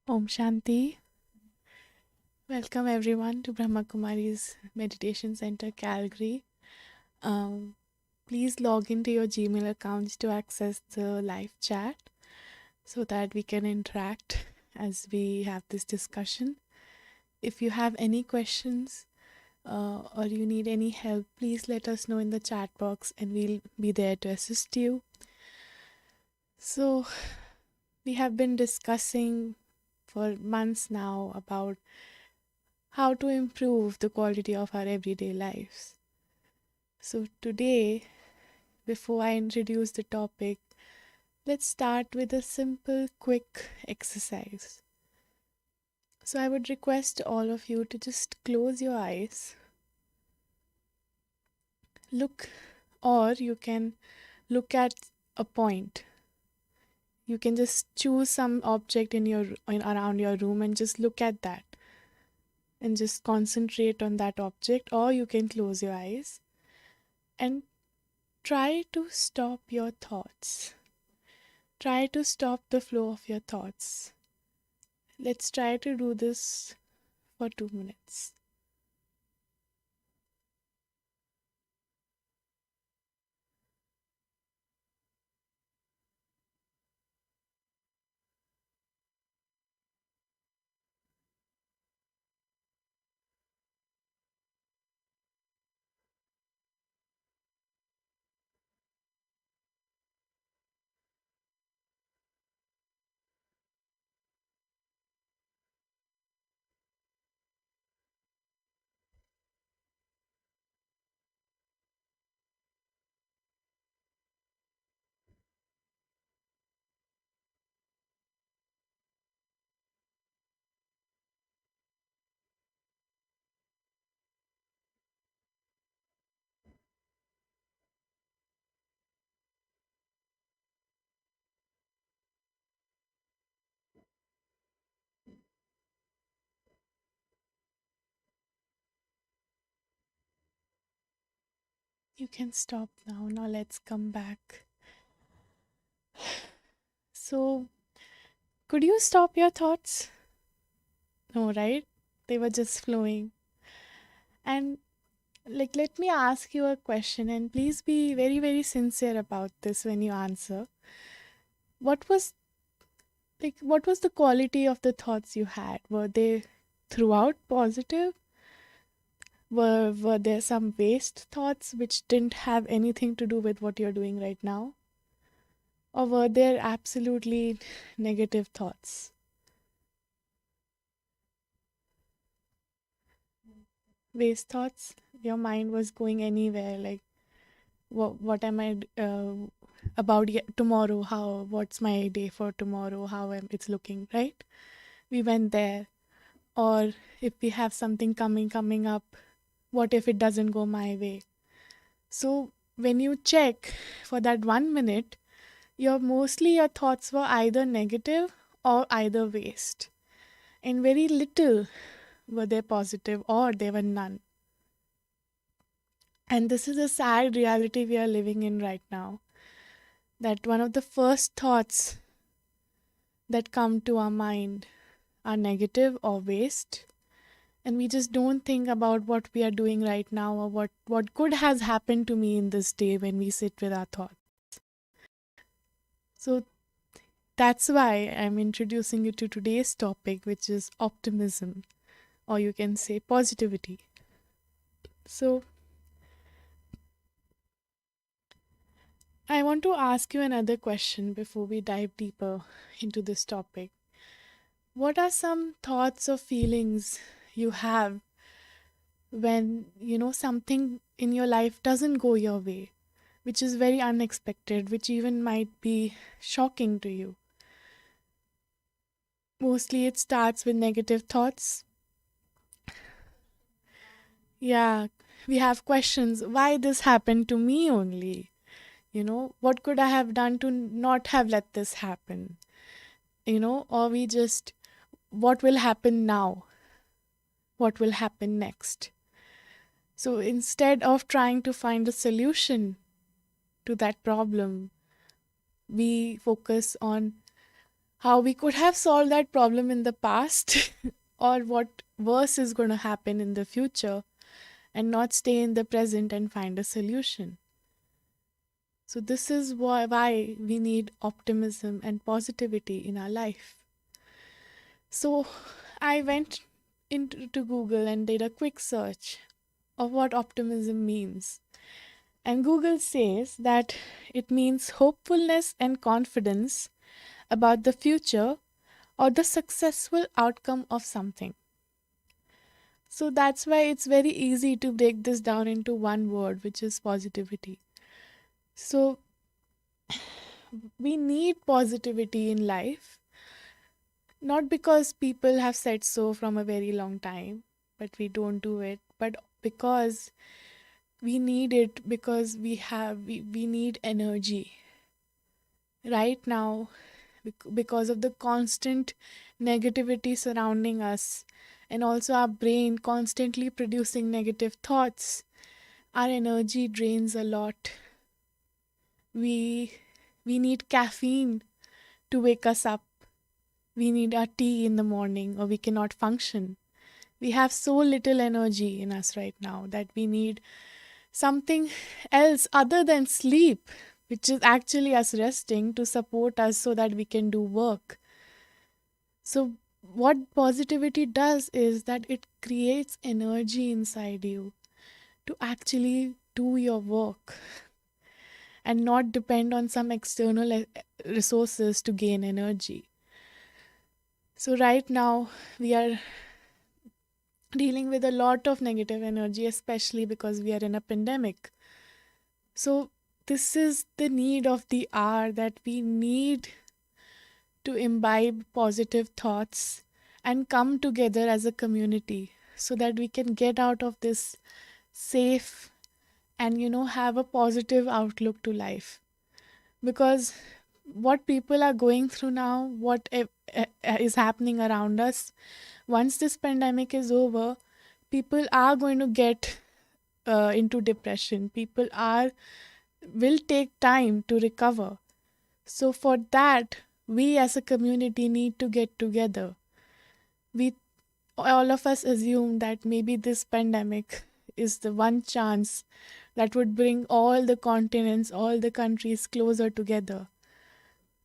Om Shanti. Welcome everyone to Brahma Kumari's Meditation Center, Calgary. Um, Please log into your Gmail accounts to access the live chat so that we can interact as we have this discussion. If you have any questions or you need any help, please let us know in the chat box and we'll be there to assist you. So, we have been discussing for months now about how to improve the quality of our everyday lives. So, today, before I introduce the topic, let's start with a simple, quick exercise. So, I would request all of you to just close your eyes, look, or you can look at a point. You can just choose some object around your room and just look at that and just concentrate on that object, or you can close your eyes and try to stop your thoughts. Try to stop the flow of your thoughts. Let's try to do this for 2 minutes. You can stop now. Now let's come back. So, could you stop your thoughts? No, right? They were just flowing. And let me ask you a question and please be very, very sincere about this when you answer. What was what was the quality of the thoughts you had? Were they throughout positive? Were there some waste thoughts which didn't have anything to do with what you're doing right now? Or were there absolutely negative thoughts? Waste thoughts? Your mind was going anywhere, like what am I about tomorrow? What's my day for tomorrow? It's looking, right? We went there. Or if we have something coming up, what if it doesn't go my way? So when you check for that 1 minute, your thoughts were either negative or either waste. And very little were they positive or they were none. And this is a sad reality we are living in right now. That one of the first thoughts that come to our mind are negative or waste. And we just don't think about what we are doing right now or what good has happened to me in this day when we sit with our thoughts. So that's why I'm introducing you to today's topic, which is optimism, or you can say positivity. So I want to ask you another question before we dive deeper into this topic. What are some thoughts or feelings you have when something in your life doesn't go your way, which is very unexpected, which even might be shocking to you? Mostly it starts with negative thoughts. Yeah, we have questions. Why this happened to me only? What could I have done to not have let this happen? Or we just, what will happen now? What will happen next? So instead of trying to find a solution to that problem, we focus on how we could have solved that problem in the past or what worse is going to happen in the future, and not stay in the present and find a solution. So, this is why we need optimism and positivity in our life. So, I went into to Google and did a quick search of what optimism means. And Google says that it means hopefulness and confidence about the future or the successful outcome of something. So that's why it's very easy to break this down into one word, which is positivity. So we need positivity in life, not because people have said so from a very long time, but we don't do it, but because we need it, because we need energy right now, because of the constant negativity surrounding us, and also our brain constantly producing negative thoughts. Our energy drains a lot. We we need caffeine to wake us up. We need our tea in the morning or we cannot function. We have so little energy in us right now that we need something else other than sleep, which is actually us resting to support us so that we can do work. So, what positivity does is that it creates energy inside you to actually do your work and not depend on some external resources to gain energy. So, right now, we are dealing with a lot of negative energy, especially because we are in a pandemic. So, this is the need of the hour, that we need to imbibe positive thoughts and come together as a community so that we can get out of this safe and have a positive outlook to life. Because what people are going through now, is happening around us, once this pandemic is over, people are going to get into depression. People are will take time to recover. So for that, we as a community need to get together. We All of us assume that maybe this pandemic is the one chance that would bring all the continents, all the countries closer together.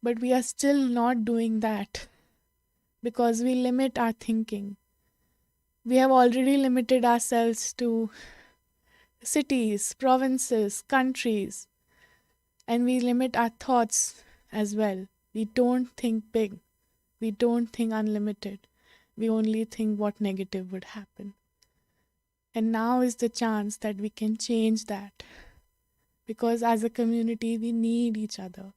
But we are still not doing that because we limit our thinking. We have already limited ourselves to cities, provinces, countries, and we limit our thoughts as well. We don't think big, we don't think unlimited, we only think what negative would happen. And now is the chance that we can change that, because as a community, we need each other.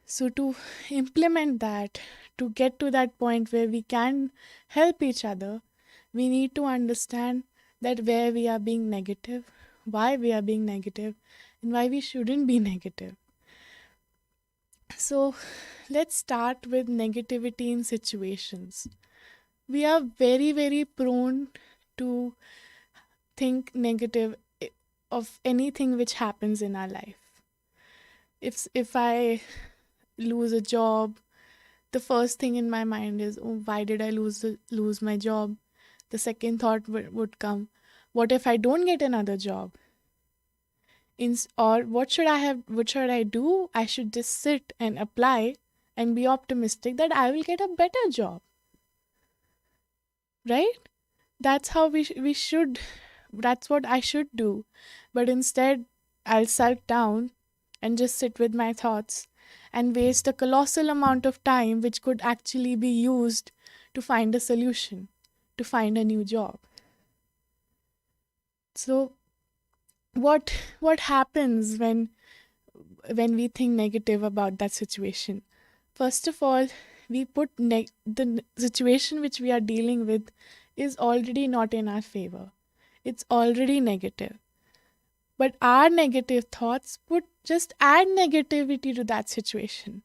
So, to implement that, to get to that point where we can help each other, we need to understand that where we are being negative, why we are being negative, and why we shouldn't be negative. So, let's start with negativity in situations. We are very, very prone to think negative of anything which happens in our life. If I lose a job, the first thing in my mind is, oh, why did I lose my job? The second thought would come, what if I don't get another job? Or what should I do? I should just sit and apply and be optimistic that I will get a better job, right? That's how we should, that's what I should do. But instead, I'll sulk down and just sit with my thoughts and waste a colossal amount of time which could actually be used to find a solution, to find a new job. So what happens when we think negative about that situation? First of all, we put the situation which we are dealing with is already not in our favor. It's already negative. But our negative thoughts would just add negativity to that situation,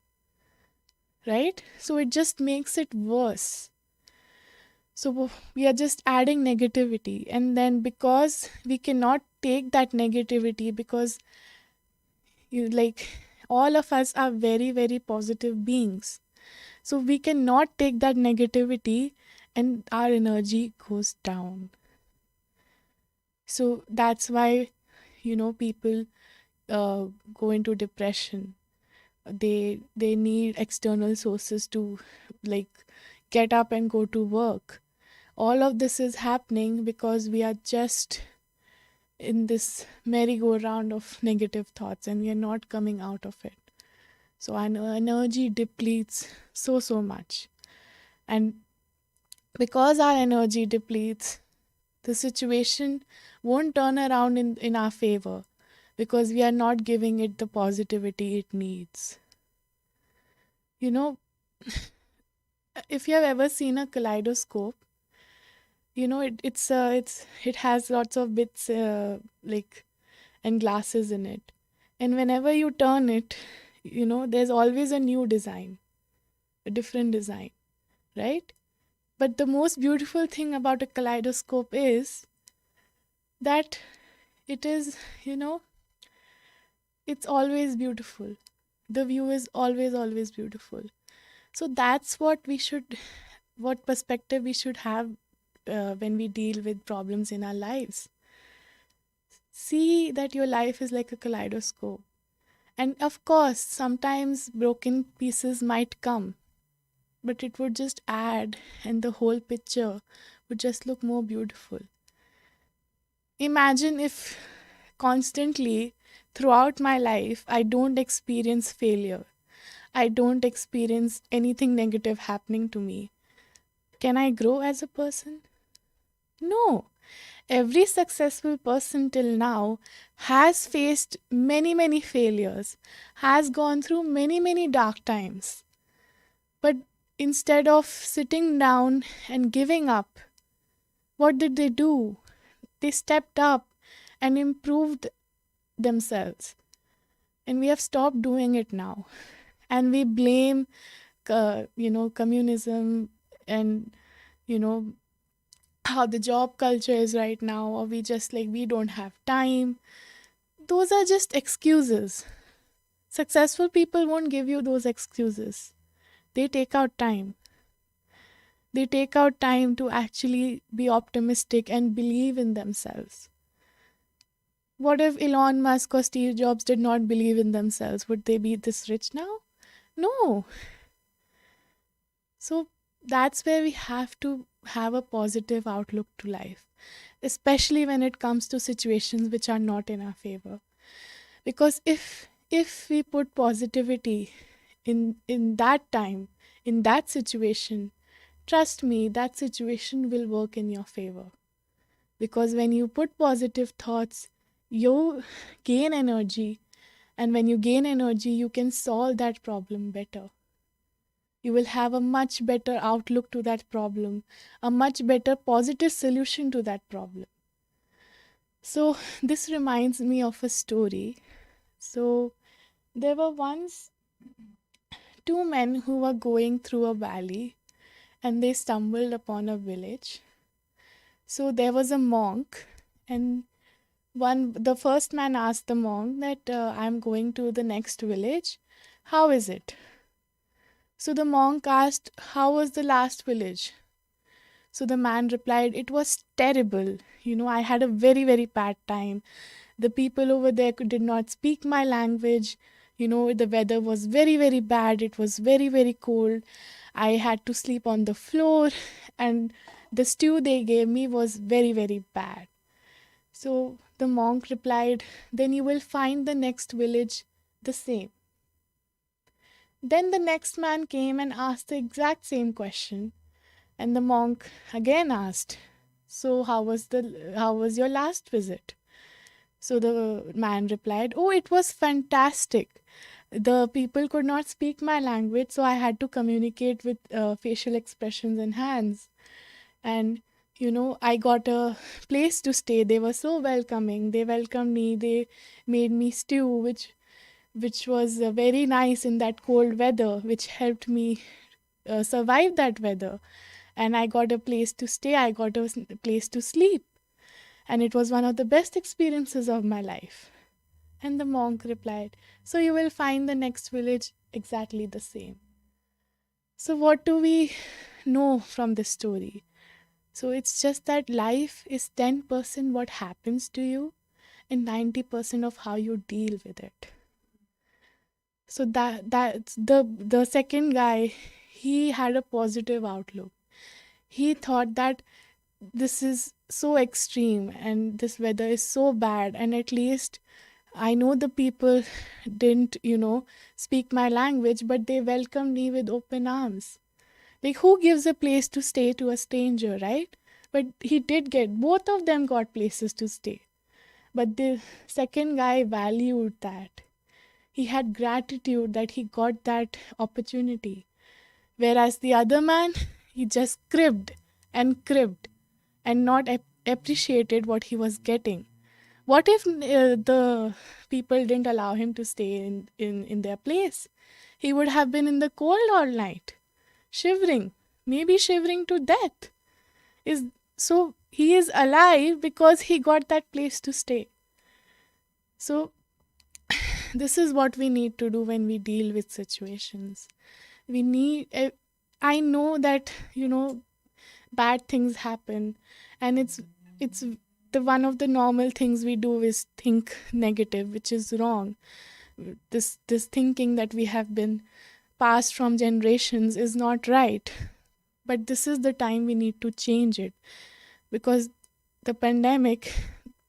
right? So it just makes it worse. So we are just adding negativity. And then because we cannot take that negativity, because all of us are very, very positive beings. So we cannot take that negativity and our energy goes down. So that's why, people uh, go into depression. They need external sources to, like, get up and go to work. All of this is happening because we are just in this merry-go-round of negative thoughts and we are not coming out of it. So our energy depletes so much. And because our energy depletes, the situation won't turn around in our favor because we are not giving it the positivity it needs. You know, if you have ever seen a kaleidoscope, it has lots of bits, like, and glasses in it. And whenever you turn it, there's always a new design, a different design, right? But the most beautiful thing about a kaleidoscope is that it is, it's always beautiful. The view is always beautiful. So that's what perspective we should have when we deal with problems in our lives. See that your life is like a kaleidoscope. And of course, sometimes broken pieces might come, but it would just add, and the whole picture would just look more beautiful. Imagine if constantly throughout my life I don't experience failure, I don't experience anything negative happening to me. Can I grow as a person? No. Every successful person till now has faced many failures, has gone through many dark times. But instead of sitting down and giving up, what did they do? They stepped up and improved themselves. And we have stopped doing it now. And we blame, communism and, you know, how the job culture is right now, or we just like, we don't have time. Those are just excuses. Successful people won't give you those excuses. They take out time. They take out time to actually be optimistic and believe in themselves. What if Elon Musk or Steve Jobs did not believe in themselves? Would they be this rich now? No. So that's where we have to have a positive outlook to life, especially when it comes to situations which are not in our favor. Because if we put positivity in that time, in that situation, trust me, that situation will work in your favor. Because when you put positive thoughts, you gain energy, and when you gain energy, you can solve that problem better. You will have a much better outlook to that problem, a much better positive solution to that problem. So this reminds me of a story. So there were once two men who were going through a valley and they stumbled upon a village. So there was a monk, and the first man asked the monk that, I'm going to the next village. How is it? So the monk asked, how was the last village? So the man replied, it was terrible. I had a very bad time. The people over there did not speak my language. The weather was very bad. It was very cold. I had to sleep on the floor, and the stew they gave me was very bad. So the monk replied, then you will find the next village the same. Then the next man came and asked the exact same question, and the monk again asked, so how was your last visit? So the man replied, oh, it was fantastic. The people could not speak my language, so I had to communicate with facial expressions and hands. And I got a place to stay. They were so welcoming. They welcomed me. They made me stew, which was very nice in that cold weather, which helped me survive that weather. And I got a place to stay. I got a place to sleep. And it was one of the best experiences of my life. And the monk replied, so you will find the next village exactly the same. So, what do we know from this story? So, it's just that life is 10% what happens to you and 90% of how you deal with it. So that's the second guy, he had a positive outlook. He thought that this is so extreme and this weather is so bad, and at least I know the people didn't, speak my language, but they welcomed me with open arms. Like, who gives a place to stay to a stranger, right? But he did get, both of them got places to stay. But the second guy valued that. He had gratitude that he got that opportunity. Whereas the other man, he just cribbed and not appreciated what he was getting. What if the people didn't allow him to stay in their place? He would have been in the cold all night, shivering, maybe shivering to death. Is so he is alive because he got that place to stay. So this is what we need to do when we deal with situations. We need I know that bad things happen, and it's the one of the normal things we do is think negative, which is wrong. This thinking that we have been passed from generations is not right, but this is the time we need to change it, because the pandemic,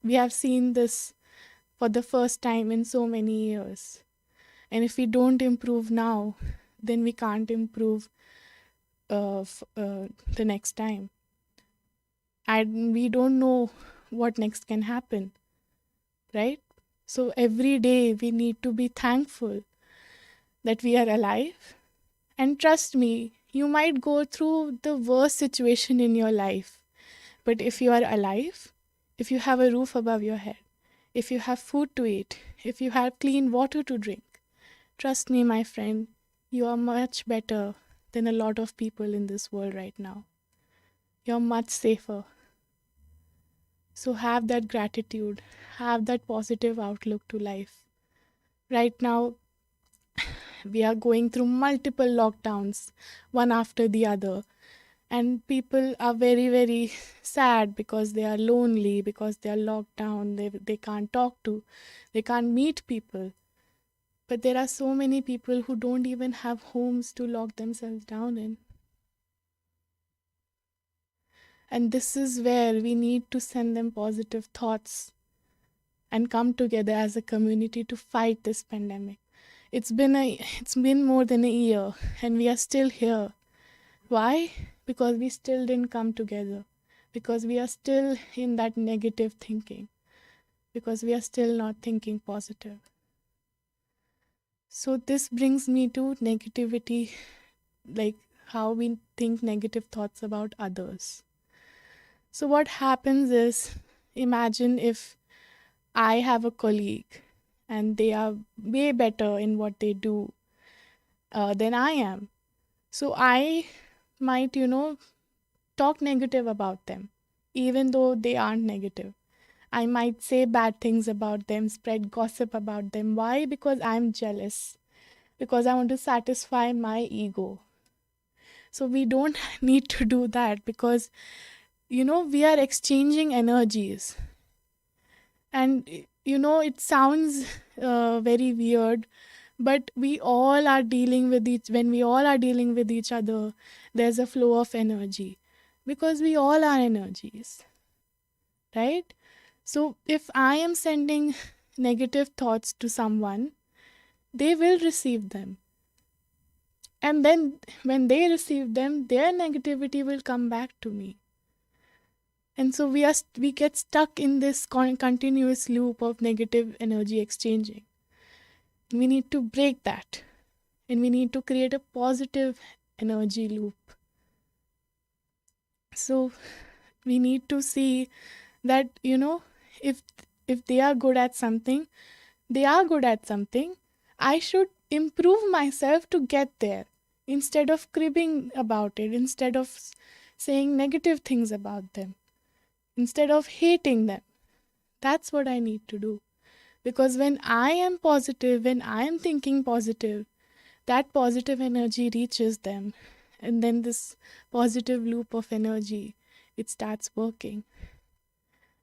we have seen this for the first time in so many years. And if we don't improve now, then we can't improve the next time. And we don't know what next can happen, right? So every day we need to be thankful that we are alive. And trust me, you might go through the worst situation in your life. But if you are alive, if you have a roof above your head, if you have food to eat, if you have clean water to drink, trust me, my friend, you are much better than a lot of people in this world right now. You're much safer. So have that gratitude, have that positive outlook to life. Right now, we are going through multiple lockdowns, one after the other. And people are very, very sad because they are lonely, because they are locked down, they can't talk to, they can't meet people. But there are so many people who don't even have homes to lock themselves down in. And this is where we need to send them positive thoughts and come together as a community to fight this pandemic. It's been more than a year and we are still here. Why? Because we still didn't come together. Because we are still in that negative thinking. Because we are still not thinking positive. So this brings me to negativity, like how we think negative thoughts about others. So what happens is, imagine if I have a colleague and they are way better in what they do than I am. So I might, talk negative about them, even though they aren't negative. I might say bad things about them, spread gossip about them. Why? Because I'm jealous, because I want to satisfy my ego. So we don't need to do that, because, we are exchanging energies. And, it sounds very weird, but we all are dealing with when we all are dealing with each other, there's a flow of energy, because we all are energies, right? So if I am sending negative thoughts to someone, they will receive them. And then when they receive them, their negativity will come back to me. And so we get stuck in this continuous loop of negative energy exchanging. We need to break that, and we need to create a positive energy loop. So we need to see that, if they are good at something, they are good at something. I should improve myself to get there, instead of cribbing about it, instead of saying negative things about them, instead of hating them. That's what I need to do. Because when I am positive, when I am thinking positive, that positive energy reaches them. And then this positive loop of energy, it starts working.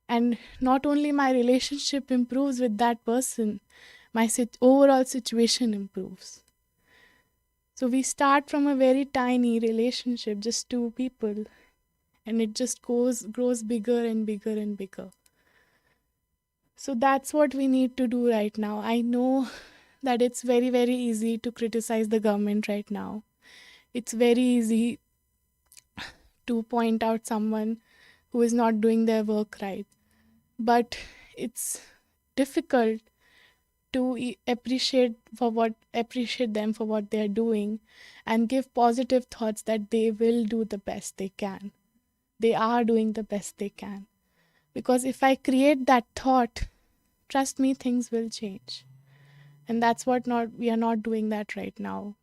And not only my relationship improves with that person, my overall situation improves. So we start from a very tiny relationship, just two people, and it just grows bigger and bigger and bigger. So that's what we need to do right now. I know that it's very, very easy to criticize the government right now. It's very easy to point out someone who is not doing their work right. But it's difficult to appreciate them for what they're doing and give positive thoughts that they will do the best they can. They are doing the best they can. Because if I create that thought, trust me, things will change. And that's what we are not doing that right now.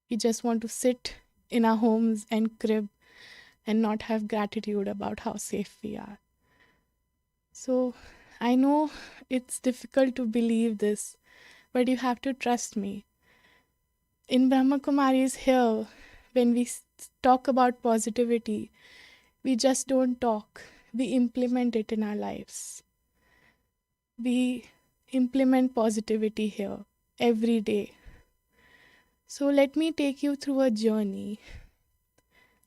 We just want to sit in our homes and crib and not have gratitude about how safe we are. So I know it's difficult to believe this, but you have to trust me. In Brahma Kumaris here, when we talk about positivity, we just don't talk. We implement it in our lives. We implement positivity here every day. So let me take you through a journey.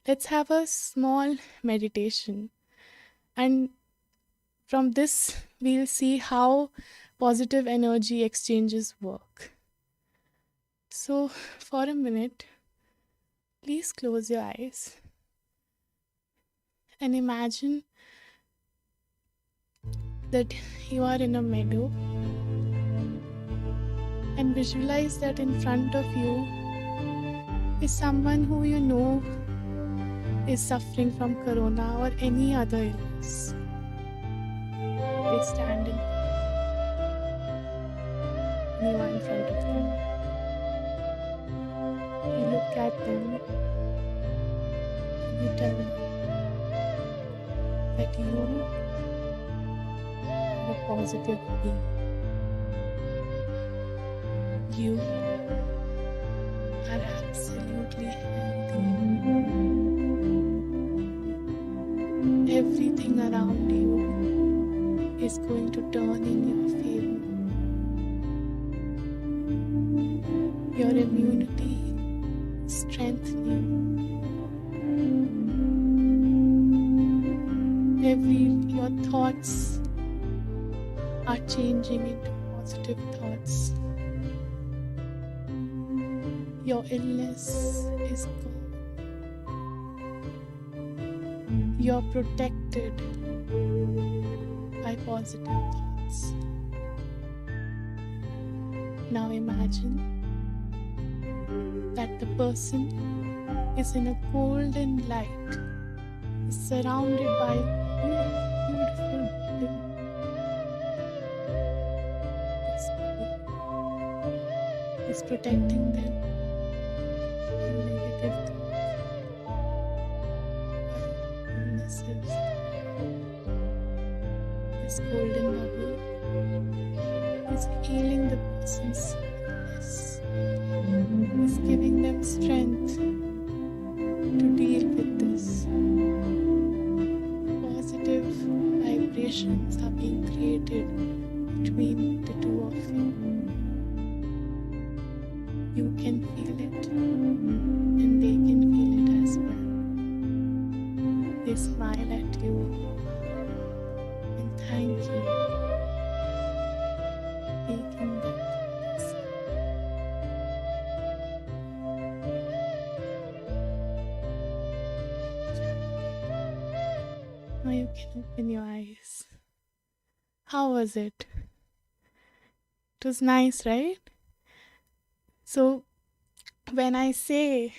Let's have a small meditation. And from this, we'll see how positive energy exchanges work. So for a minute, please close your eyes and imagine that you are in a meadow, and visualize that in front of you is someone who you know is suffering from corona or any other illness. They stand in you are in front of them. You look at them and you tell them that you are a positive being. You are absolutely healthy. Everything around you is going to turn in your favor. Your immunity is strengthening. Your thoughts are changing into positive thoughts. Your illness is gone. You're protected by positive thoughts. Now imagine that the person is in a golden light, is surrounded by beautiful building. Is protecting them from negative thoughts, illnesses. This golden bubble is healing the person's illness, is giving them strength to deal with this. Positive vibrations are being created between the two of you. You can feel it, and they can feel it as well. They smile at you and thank you for taking them to this. Now you can open your eyes. How was it? It was nice, right? So when I say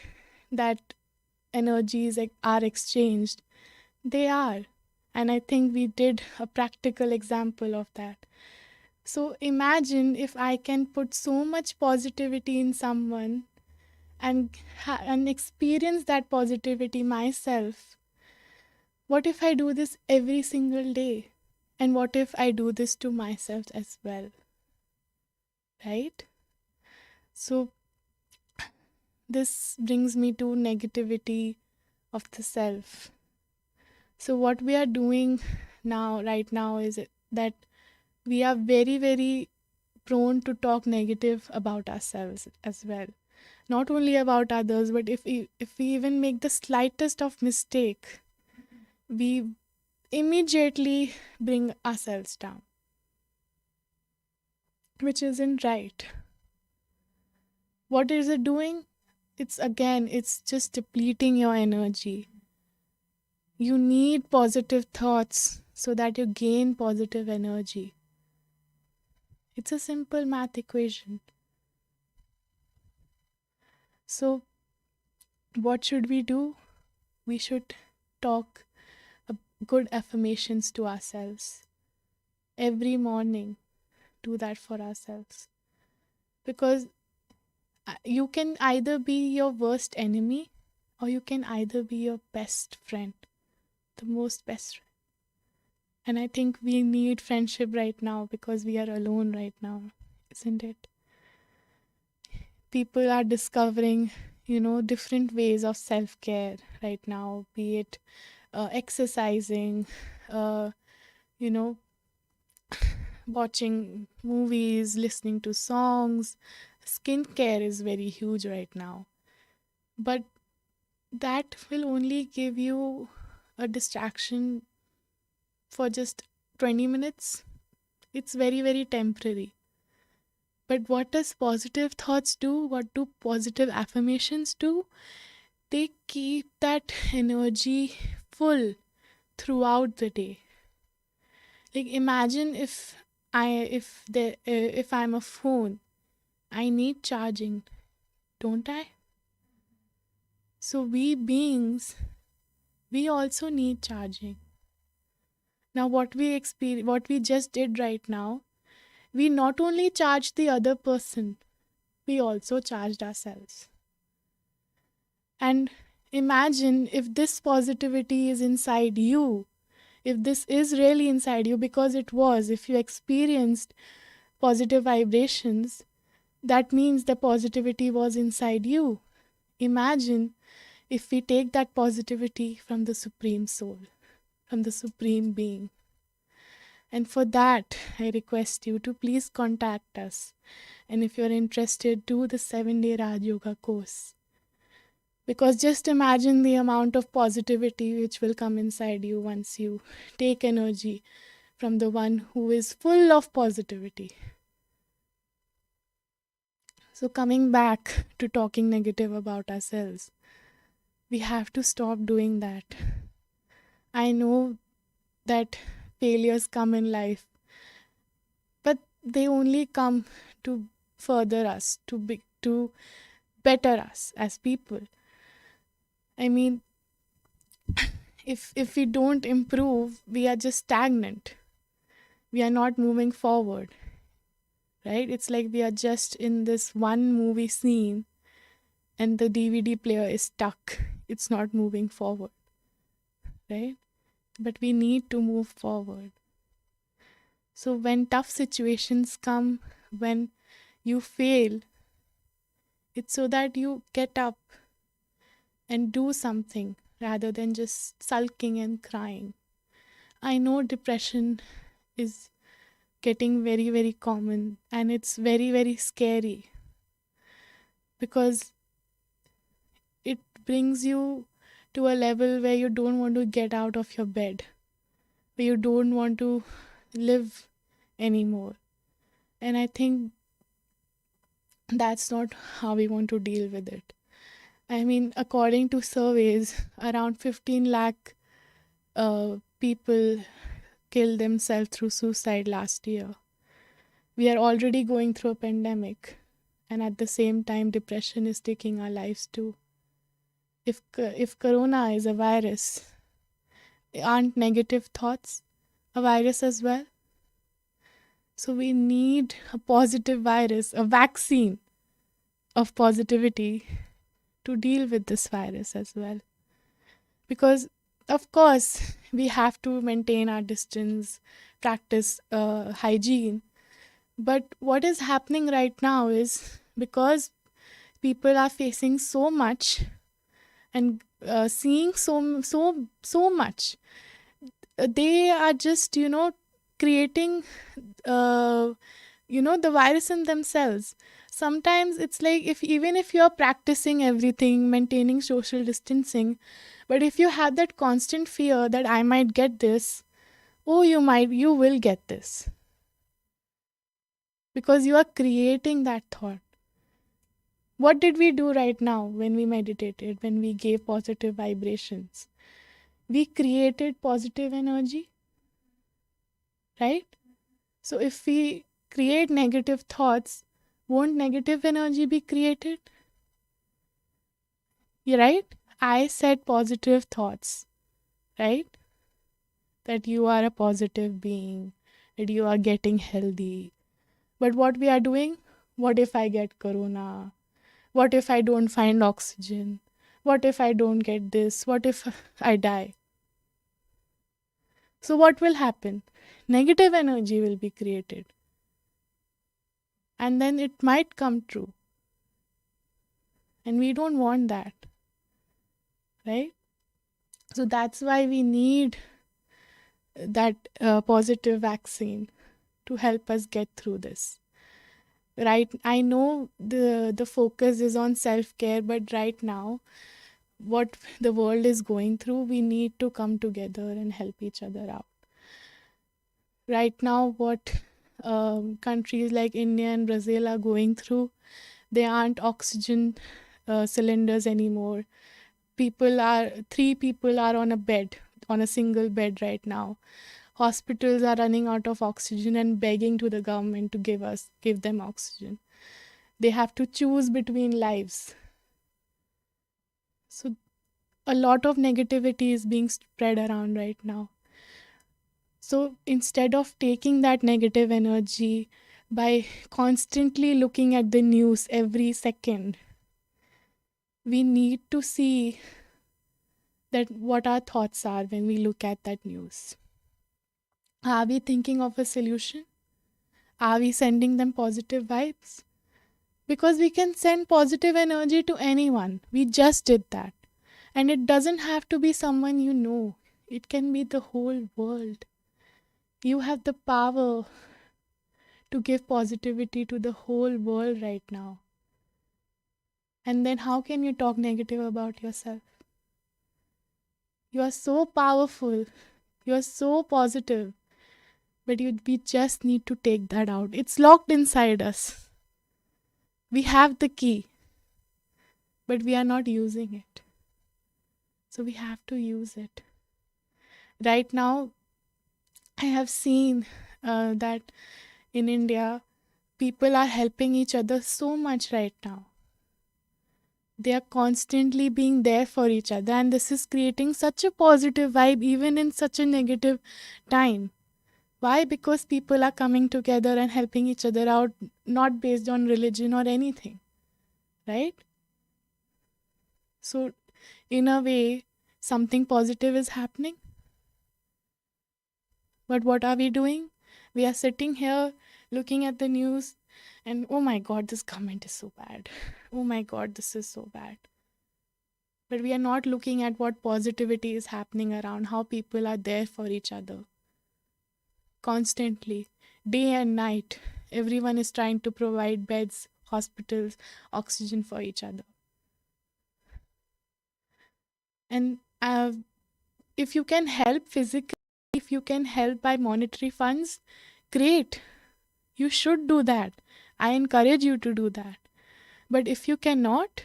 that energies are exchanged, they are. And I think we did a practical example of that. So imagine if I can put so much positivity in someone and experience that positivity myself. What if I do this every single day? And what if I do this to myself as well? Right? So this brings me to negativity of the self. So what we are doing right now is that we are very, very prone to talk negative about ourselves as well. Not only about others, but if we even make the slightest of mistake, we immediately bring ourselves down, which isn't right. What is it doing? It's just depleting your energy. You need positive thoughts so that you gain positive energy. It's a simple math equation. So, what should we do? We should talk good affirmations to ourselves every morning. Do that for ourselves. Because you can either be your worst enemy or you can either be your best friend, the most best friend. And I think we need friendship right now because we are alone right now, isn't it? People are discovering, different ways of self care right now, be it exercising, uh, you know, watching movies, listening to songs. Skincare is very huge right now. But that will only give you a distraction for just 20 minutes. It's very, very temporary. But what does positive thoughts do? What do positive affirmations do? They keep that energy full throughout the day. Like imagine if I'm a phone, I need charging, don't I? So we beings, we also need charging. Now what we just did right now, we not only charged the other person, we also charged ourselves. And imagine if this positivity is inside you, if this is really inside you, because it was, if you experienced positive vibrations, that means the positivity was inside you. Imagine if we take that positivity from the Supreme Soul, from the Supreme Being. And for that, I request you to please contact us. And if you're interested, do the 7-day Raj Yoga course. Because just imagine the amount of positivity which will come inside you once you take energy from the one who is full of positivity. So coming back to talking negative about ourselves, we have to stop doing that. I know that failures come in life, but they only come to further us, to better us as people. I mean, if we don't improve, we are just stagnant. We are not moving forward, right? It's like we are just in this one movie scene and the DVD player is stuck. It's not moving forward, right? But we need to move forward. So when tough situations come, when you fail, it's so that you get up and do something rather than just sulking and crying. I know depression is getting very, very common and it's very, very scary because it brings you to a level where you don't want to get out of your bed, where you don't want to live anymore. And I think that's not how we want to deal with it. I mean, according to surveys, around 15 lakh people killed themselves through suicide last year. We are already going through a pandemic, and at the same time, depression is taking our lives too. If corona is a virus, aren't negative thoughts a virus as well? So we need a positive virus, a vaccine of positivity to deal with this virus as well. Because, of course, we have to maintain our distance, practice hygiene. But what is happening right now is because people are facing so much and seeing so much. They are just, creating, uh, the virus in themselves. Sometimes it's like, if even if you're practicing everything, maintaining social distancing, but if you have that constant fear that I might get this, oh, you will get this, because you are creating that thought. What did we do right now when we meditated, when we gave positive vibrations? We created positive energy, right? So if we create negative thoughts, won't negative energy be created? You right? I said positive thoughts, right? That you are a positive being, that you are getting healthy. But what we are doing? What if I get corona? What if I don't find oxygen? What if I don't get this? What if I die? So what will happen? Negative energy will be created. And then it might come true. And we don't want that, right? So that's why we need that positive vaccine to help us get through this. Right? I know the focus is on self-care, but right now, what the world is going through, we need to come together and help each other out. Right now, what countries like India and Brazil are going through, they aren't oxygen cylinders anymore. 3 people are on a bed, on a single bed right now. Hospitals are running out of oxygen and begging to the government to give them oxygen. They have to choose between lives. So a lot of negativity is being spread around right now. So instead of taking that negative energy by constantly looking at the news every second, we need to see that what our thoughts are when we look at that news. Are we thinking of a solution? Are we sending them positive vibes? Because we can send positive energy to anyone. We just did that. And it doesn't have to be someone you know, it can be the whole world. You have the power to give positivity to the whole world right now. And then how can you talk negative about yourself? You are so powerful. You are so positive. But we just need to take that out. It's locked inside us. We have the key, but we are not using it. So we have to use it. Right now, I have seen that in India, people are helping each other so much right now. They are constantly being there for each other, and this is creating such a positive vibe even in such a negative time. Why? Because people are coming together and helping each other out, not based on religion or anything, right? So in a way, something positive is happening. But what are we doing? We are sitting here looking at the news and, oh my God, this comment is so bad. Oh my God, this is so bad. But we are not looking at what positivity is happening around, how people are there for each other constantly, day and night. Everyone is trying to provide beds, hospitals, oxygen for each other. And if you can help physically, if you can help by monetary funds, great. You should do that. I encourage you to do that. But if you cannot,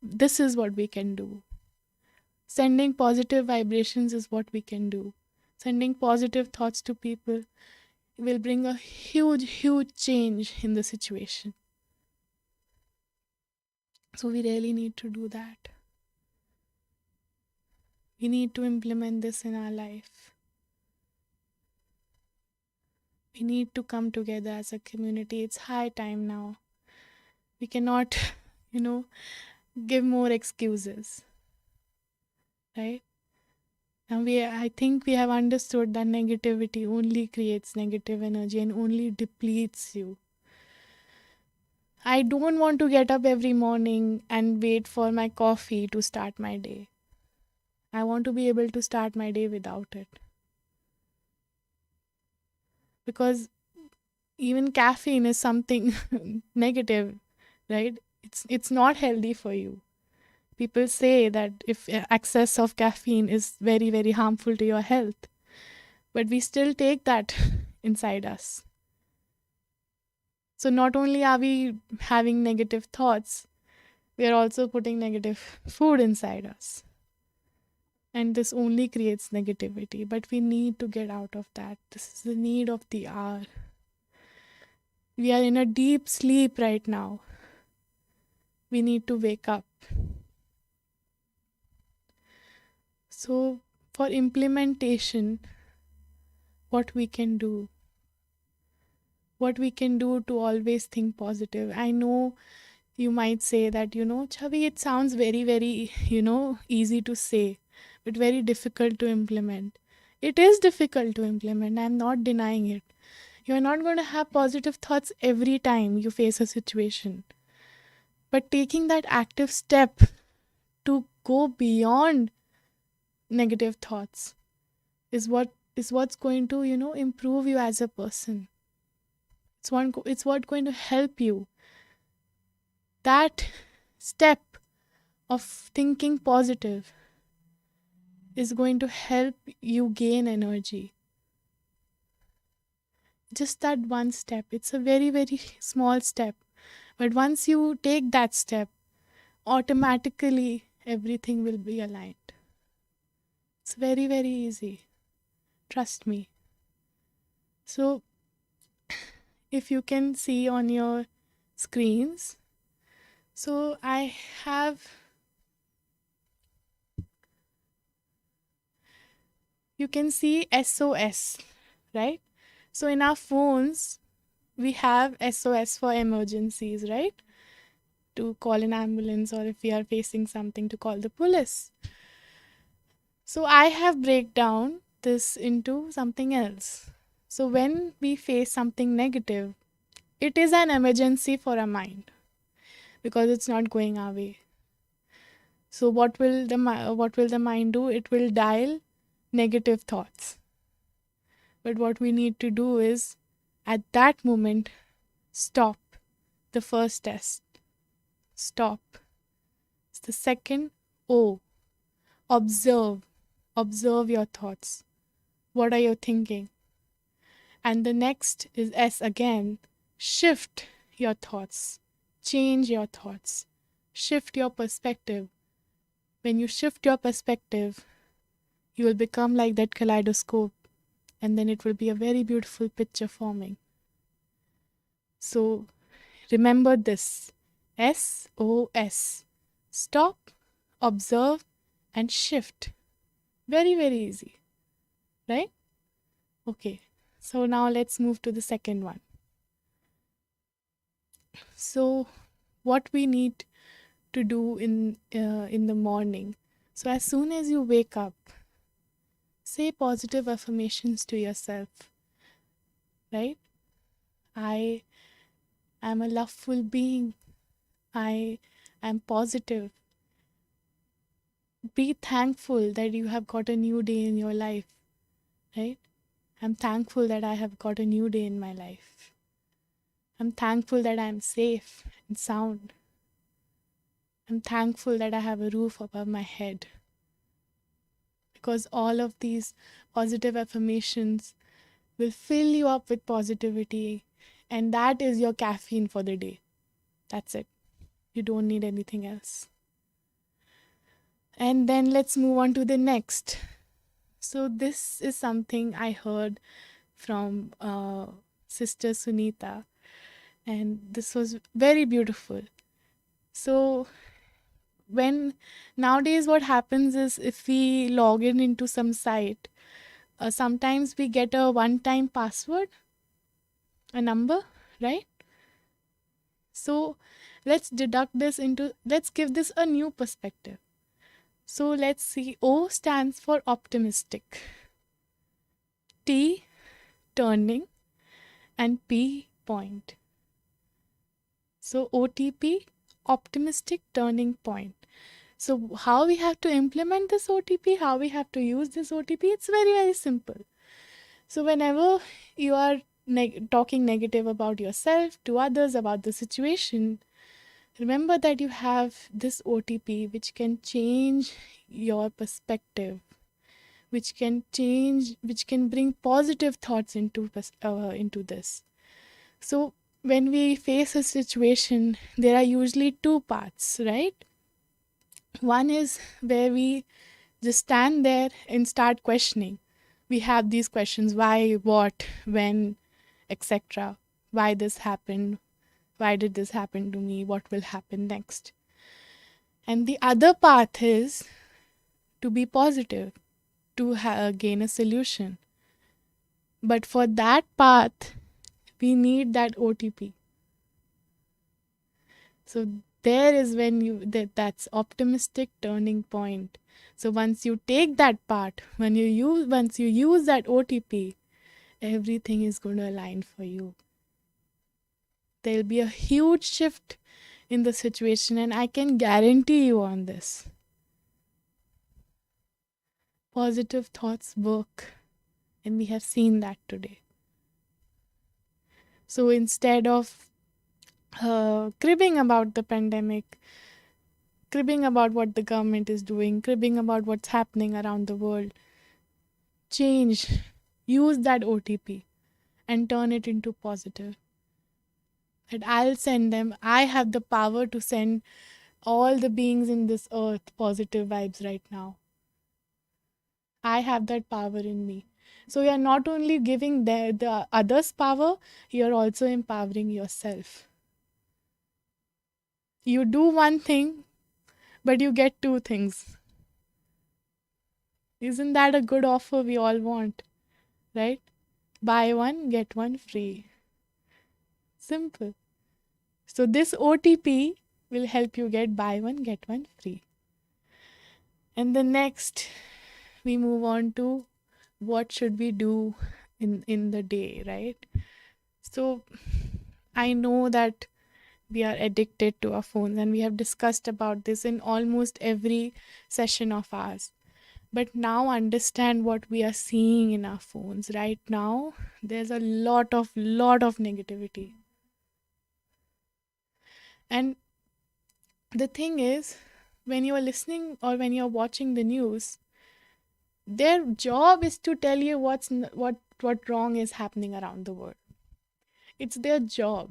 this is what we can do. Sending positive vibrations is what we can do. Sending positive thoughts to people will bring a huge change in the situation. So we really need to do that. We need to implement this in our life. We need to come together as a community. It's high time now. We cannot, give more excuses, right? And I think we have understood that negativity only creates negative energy and only depletes you. I don't want to get up every morning and wait for my coffee to start my day. I want to be able to start my day without it. Because even caffeine is something negative, right? It's not healthy for you. People say that if excess of caffeine is very, very harmful to your health, but we still take that inside us. So not only are we having negative thoughts, we are also putting negative food inside us. And this only creates negativity, but we need to get out of that. This is the need of the hour. We are in a deep sleep right now. We need to wake up. So, for implementation, what we can do to always think positive. I know you might say that, Chavi, it sounds very, very, easy to say, but very difficult to implement. It is difficult to implement. I'm not denying it. You're not going to have positive thoughts every time you face a situation. But taking that active step to go beyond negative thoughts is what's going to, improve you as a person. It's what going to help you. That step of thinking positive is going to help you gain energy. Just that one step. It's a very, very small step. But once you take that step, automatically everything will be aligned. It's very, very easy. Trust me. So, if you can see on your screens, so I have, you can see SOS, right? So, in our phones, we have SOS for emergencies, right? To call an ambulance, or if we are facing something, to call the police. So I have break down this into something else. So when we face something negative, it is an emergency for our mind because it's not going our way. So what will the mind do? It will dial negative thoughts. But what we need to do is, at that moment, stop. The first test. Stop. It's the second O. Observe. Observe your thoughts. What are you thinking? And the next is S again. Shift your thoughts. Change your thoughts. Shift your perspective. When you shift your perspective, you will become like that kaleidoscope, and then it will be a very beautiful picture forming. So remember this. SOS. Stop, observe, and shift. Very, very easy. Right? Okay. So now let's move to the second one. So what we need to do in the morning. So as soon as you wake up, say positive affirmations to yourself. Right? I am a loveful being. I am positive. Be thankful that you have got a new day in your life. Right? I'm thankful that I have got a new day in my life. I'm thankful that I'm safe and sound. I'm thankful that I have a roof above my head. Because all of these positive affirmations will fill you up with positivity, and that is your caffeine for the day. That's it. You don't need anything else. And then let's move on to the next. So this is something I heard from Sister Sunita, and this was very beautiful. So when nowadays what happens is, if we log in into some site, sometimes we get a one-time password, a number, right? So let's give this a new perspective. So let's see. O stands for optimistic, T turning, and P point. So OTP, optimistic turning point. So how we have to implement this OTP, how we have to use this OTP, it's very, very simple. So whenever you are talking negative about yourself to others, about the situation, remember that you have this OTP which can change your perspective, which can bring positive thoughts into this. So when we face a situation, there are usually two paths, right? One is where we just stand there and start questioning. We have these questions: why, what, when, etc. Why this happened? Why did this happen to me? What will happen next? And the other path is to be positive, to gain a solution. But for that path, we need that OTP. So there is when that's optimistic turning point. So once you take that part, once you use that OTP, everything is going to align for you. There'll be a huge shift in the situation, and I can guarantee you on this. Positive thoughts work, and we have seen that today. So instead of cribbing about the pandemic, cribbing about what the government is doing, cribbing about what's happening around the world, change, use that OTP and turn it into positive. And I'll send them, I have the power to send all the beings in this earth positive vibes right now. I have that power in me. So you're not only giving the others power, you're also empowering yourself. You do one thing, but you get two things. Isn't that a good offer we all want? Right? Buy one, get one free. Simple. So this OTP will help you get buy one, get one free. And the next, we move on to what should we do in the day, right? So I know that we are addicted to our phones, and we have discussed about this in almost every session of ours. But now understand what we are seeing in our phones right now. There's a lot of negativity. And the thing is, when you are listening or when you're watching the news, their job is to tell you what wrong is happening around the world. It's their job.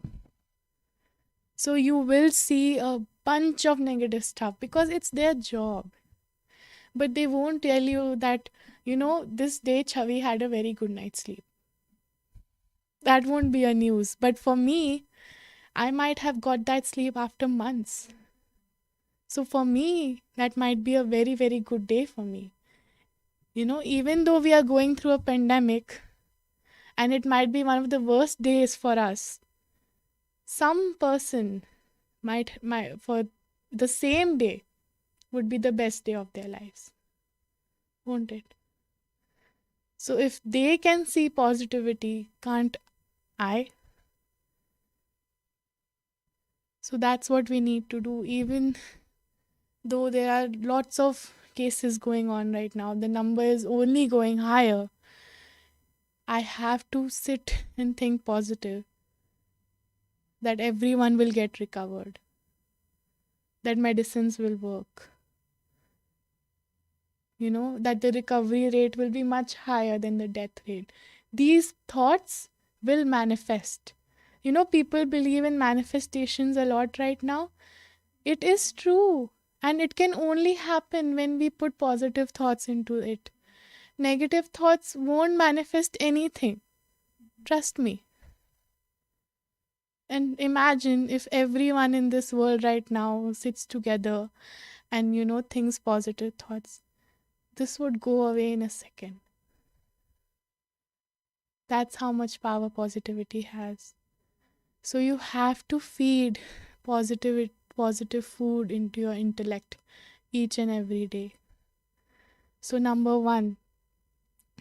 So you will see a bunch of negative stuff because it's their job. But they won't tell you that, this day Chavi had a very good night's sleep. That won't be a news. But for me, I might have got that sleep after months. So for me, that might be a very, very good day for me. Even though we are going through a pandemic and it might be one of the worst days for us, some person might for the same day would be the best day of their lives. Won't it? So if they can see positivity, can't I? So that's what we need to do. Even though there are lots of cases going on right now, the number is only going higher. I have to sit and think positive that everyone will get recovered, that medicines will work, that the recovery rate will be much higher than the death rate. These thoughts will manifest. People believe in manifestations a lot right now. It is true. And it can only happen when we put positive thoughts into it. Negative thoughts won't manifest anything. Trust me. And imagine if everyone in this world right now sits together and, thinks positive thoughts. This would go away in a second. That's how much power positivity has. So you have to feed positive food into your intellect each and every day. So number 1,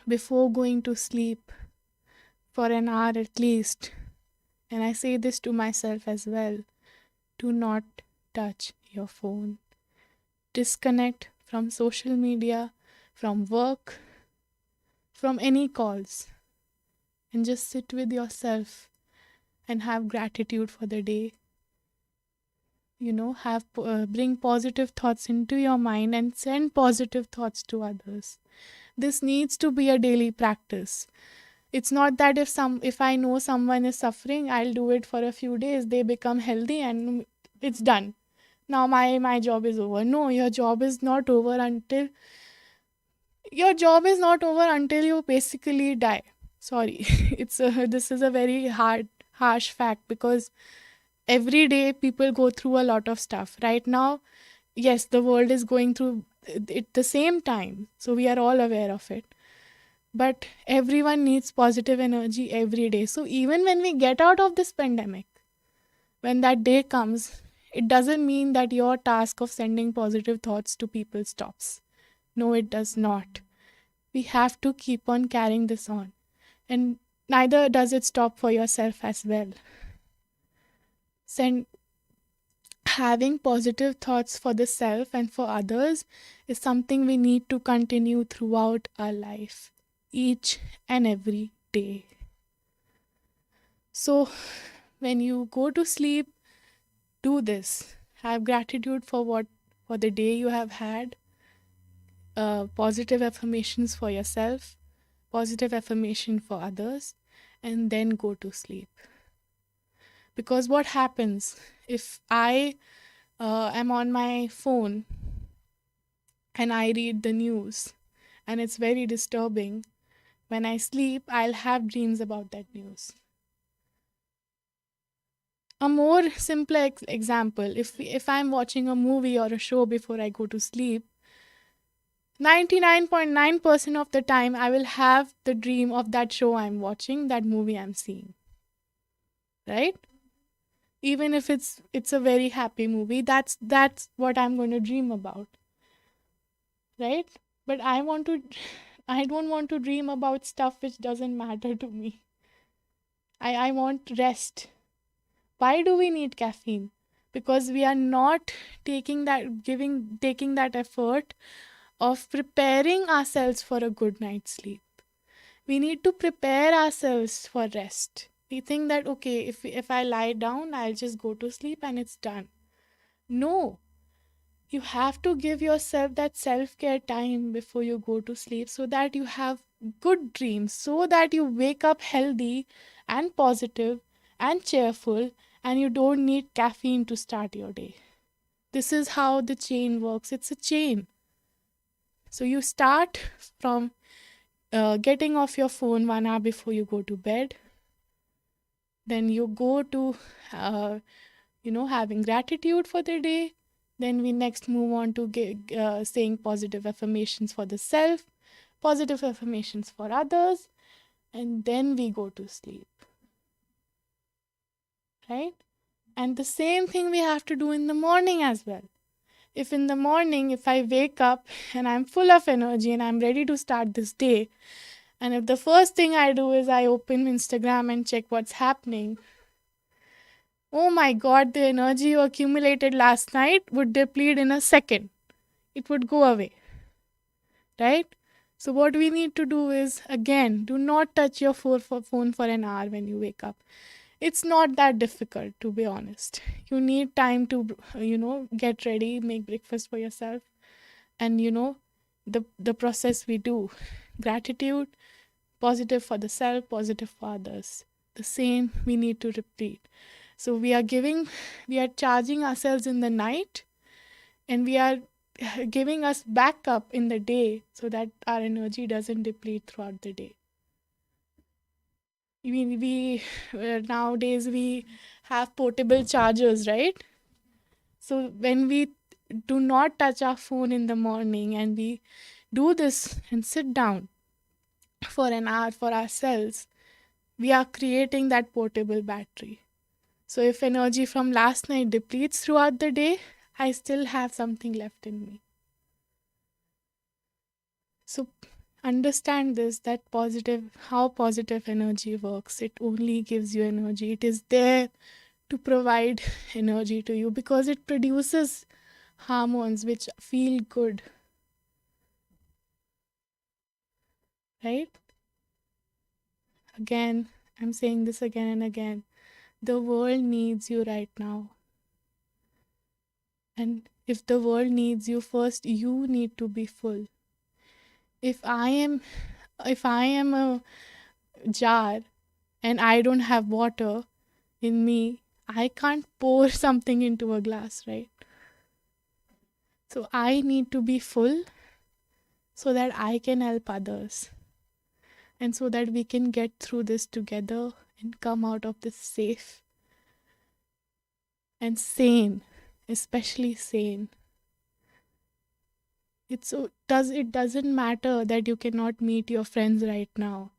before going to sleep for an hour at least, and I say this to myself as well, Do not touch your phone. Disconnect from social media, from work, from any calls, and just sit with yourself and have gratitude for the day. Have bring positive thoughts into your mind and send positive thoughts to others. This needs to be a daily practice. It's not that if I know someone is suffering, I'll do it for a few days, they become healthy and it's done. Now my job is over. No, your job is not over until you basically die. Sorry. This is a very harsh fact, because every day people go through a lot of stuff. Right now, yes, the world is going through it the same time. So we are all aware of it. But everyone needs positive energy every day. So even when we get out of this pandemic, when that day comes, it doesn't mean that your task of sending positive thoughts to people stops. No, it does not. We have to keep on carrying this on. And neither does it stop for yourself as well. Send Having positive thoughts for the self and for others is something we need to continue throughout our life, each and every day. So, when you go to sleep, do this. Have gratitude for the day you have had. Positive affirmations for yourself, positive affirmation for others, and then go to sleep. Because what happens if I am on my phone and I read the news and it's very disturbing? When I sleep, I'll have dreams about that news. A more simpler example, if I'm watching a movie or a show before I go to sleep, 99.9% of the time I will have the dream of that show I'm watching, that movie I'm seeing. Right? Even if it's a very happy movie, that's what I'm going to dream about. Right? But I don't want to dream about stuff which doesn't matter to me. I want rest. Why do we need caffeine? Because we are not taking that effort of preparing ourselves for a good night's sleep. We need to prepare ourselves for rest. We think that, okay, if I lie down, I'll just go to sleep and it's done. No, you have to give yourself that self-care time before you go to sleep, so that you have good dreams, so that you wake up healthy and positive and cheerful, and you don't need caffeine to start your day. This is how the chain works. It's a chain. So you start from getting off your phone 1 hour before you go to bed. Then you go to having gratitude for the day. Then we next move on to saying positive affirmations for the self, positive affirmations for others, and then we go to sleep. Right? And the same thing we have to do in the morning as well. If in the morning, if I wake up and I'm full of energy and I'm ready to start this day, and if the first thing I do is I open Instagram and check what's happening, oh my God, the energy you accumulated last night would deplete in a second. It would go away. Right? So what we need to do is, again, do not touch your phone for an hour when you wake up. It's not that difficult, to be honest. You need time to, get ready, make breakfast for yourself. And, the process we do. Gratitude, positive for the self, positive for others. The same we need to repeat. So we are charging ourselves in the night, and we are giving us backup in the day, so that our energy doesn't deplete throughout the day. We nowadays we have portable chargers, right? So when we do not touch our phone in the morning and we do this and sit down for an hour for ourselves, we are creating that portable battery. So if energy from last night depletes throughout the day, I still have something left in me. So understand this, that how positive energy works. It only gives you energy. It is there to provide energy to you, because it produces hormones which feel good, right? Again, I'm saying this again and again. The world needs you right now. And if the world needs you, first you need to be full. If I am a jar and I don't have water in me, I can't pour something into a glass, right? So I need to be full so that I can help others, and so that we can get through this together and come out of this safe and sane, especially sane. It doesn't matter that you cannot meet your friends right now.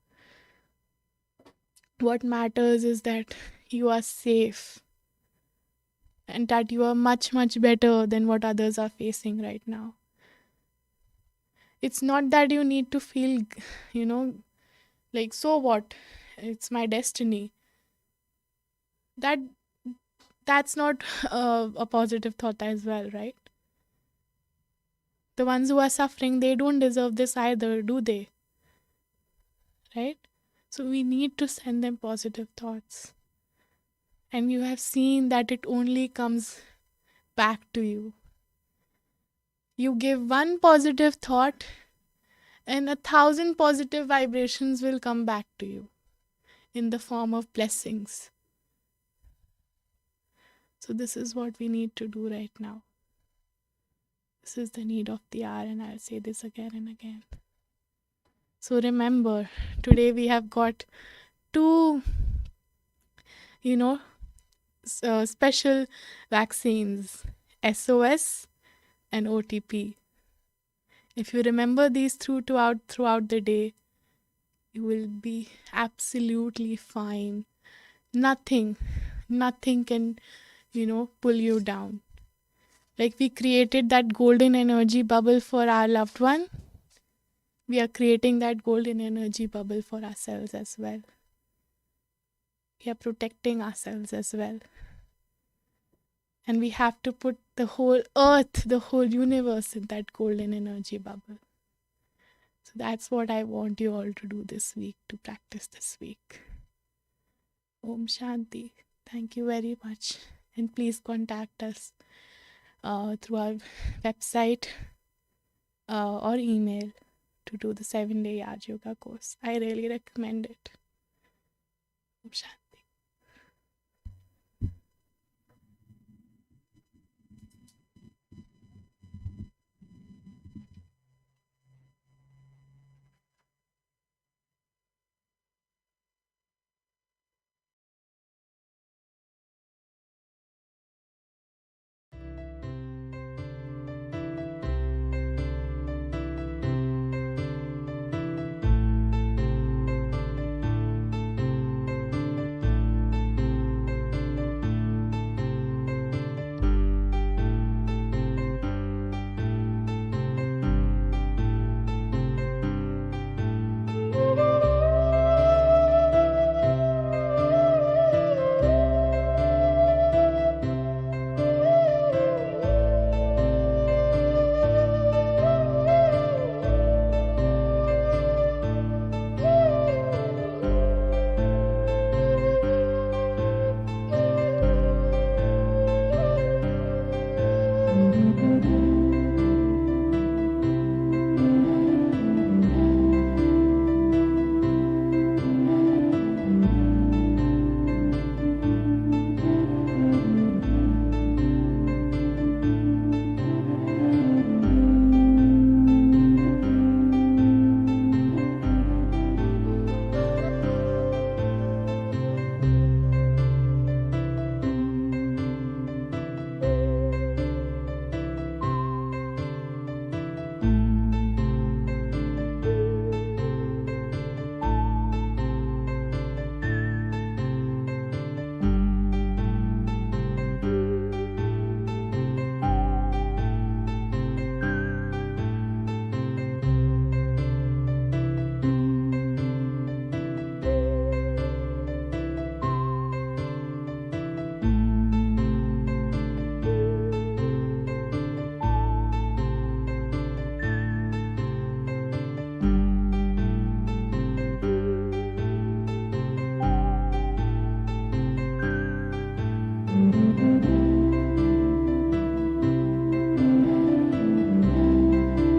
What matters is that you are safe and that you are much, much better than what others are facing right now. It's not that you need to feel, you know, like, so what? It's my destiny. That that's not a positive thought as well, right? The ones who are suffering, they don't deserve this either, do they? Right? So we need to send them positive thoughts. And you have seen that it only comes back to you. You give one positive thought, and 1,000 positive vibrations will come back to you in the form of blessings. So, this is what we need to do right now. This is the need of the hour, and I'll say this again and again. So, remember, today we have got two, special vaccines, SOS and OTP. If you remember these throughout the day, you will be absolutely fine. Nothing can, pull you down. Like we created that golden energy bubble for our loved one, we are creating that golden energy bubble for ourselves as well. We are protecting ourselves as well. And we have to put the whole earth, the whole universe in that golden energy bubble. So that's what I want you all to do this week, to practice this week. Om Shanti. Thank you very much. And please contact us through our website or email to do the 7-day Yaj Yoga course. I really recommend it. Om Shanti.